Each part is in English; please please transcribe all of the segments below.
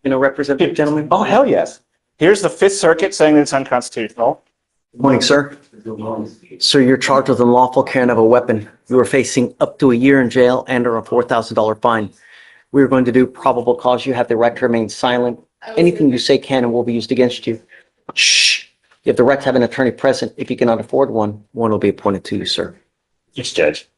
Representative gentleman. Oh, hell yes. Here's the Fifth Circuit saying that it's unconstitutional. Good morning, sir. Sir, you're charged with unlawful carrying of a weapon. You are facing up to a year in jail and or a $4,000 fine. We're going to do probable cause. You have the right to remain silent. Anything you say can and will be used against you. Shh. You have the right to have an attorney present. If you cannot afford one, one will be appointed to you, sir. Yes, Judge.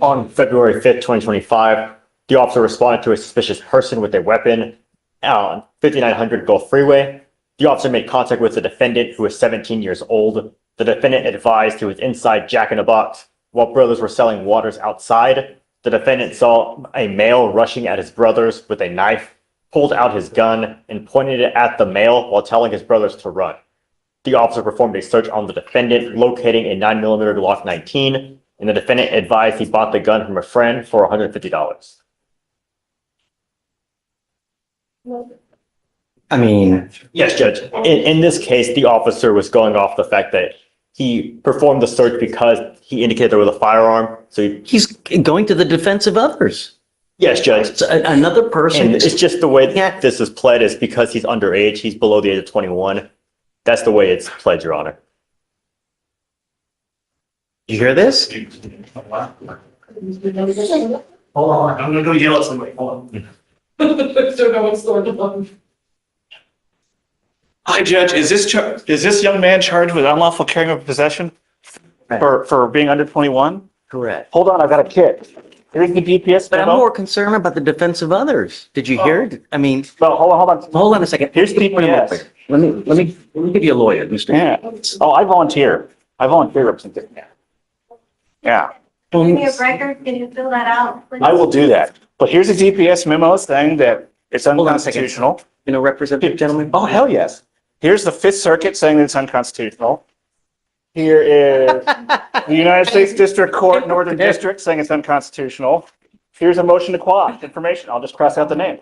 On February 5th, 2025, the officer responded to a suspicious person with a weapon on 5900 Gulf Freeway. The officer made contact with the defendant, who was 17 years old. The defendant advised he was inside Jack in the Box while brothers were selling waters outside. The defendant saw a male rushing at his brothers with a knife, pulled out his gun, and pointed it at the male while telling his brothers to run. The officer performed a search on the defendant, locating a 9mm Glock 19, and the defendant advised he bought the gun from a friend for $150. I mean, Yes, Judge. In this case, the officer was going off the fact that he performed the search because he indicated there was a firearm. So he's going to the defense of others. yes, Judge. It's another person. And it's just the way this is pled is because he's underage. He's below the age of 21. That's the way it's pled, Your Honor. You hear this? Hold on. I'm going to go yell at somebody. Hold on. Don't know what's going on. Hi, Judge. Is this young man charged with unlawful carrying of possession for being under 21? Correct. Hold on. I've got a kit. Here's the GPS But I'm memo. more concerned about the defense of others. Did you hear it? I mean, Well, hold on. hold on a second. Here's GPS. Let me give you a lawyer, Mr. Yeah. Oh, I volunteer representation. Yeah. Give me a record, can you fill that out, please? I will do that. But here's a GPS memo saying that it's on a second. unconstitutional. Representative gentleman. Oh, hell yes. Here's the Fifth Circuit saying that it's unconstitutional. Here is the United States District Court, Northern District, saying it's unconstitutional. Here's a motion to quash information. I'll just cross out the name.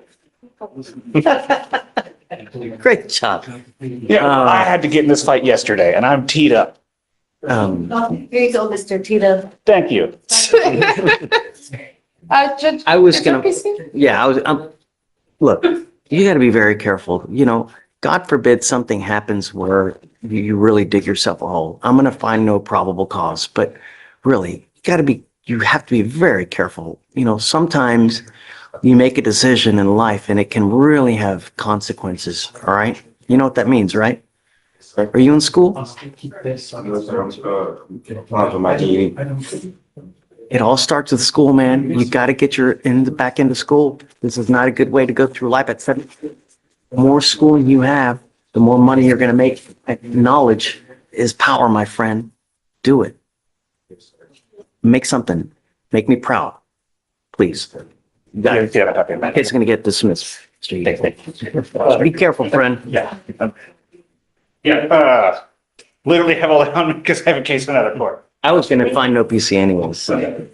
Great job. Yeah, I had to get in this fight yesterday, and I'm teed up. Here you go, Mr. Tito. Thank you. Judge. I was is there gonna, PC? yeah, look, you gotta be very careful. God forbid something happens where you really dig yourself a hole. I'm gonna find no probable cause, but really, you have to be very careful. Sometimes you make a decision in life and it can really have consequences, all right? You know what that means, right? Are you in school? It all starts with school, man. You got to get back into school. This is not a good way to go through life at 17. The more schooling you have, the more money you're going to make. Knowledge is power, my friend. Do it. Make something. Make me proud. Please. Yeah, It's going to get dismissed. Be careful, friend. Yeah. Literally have all that on because I have a case in another court. I was going to find no PC anyways. So.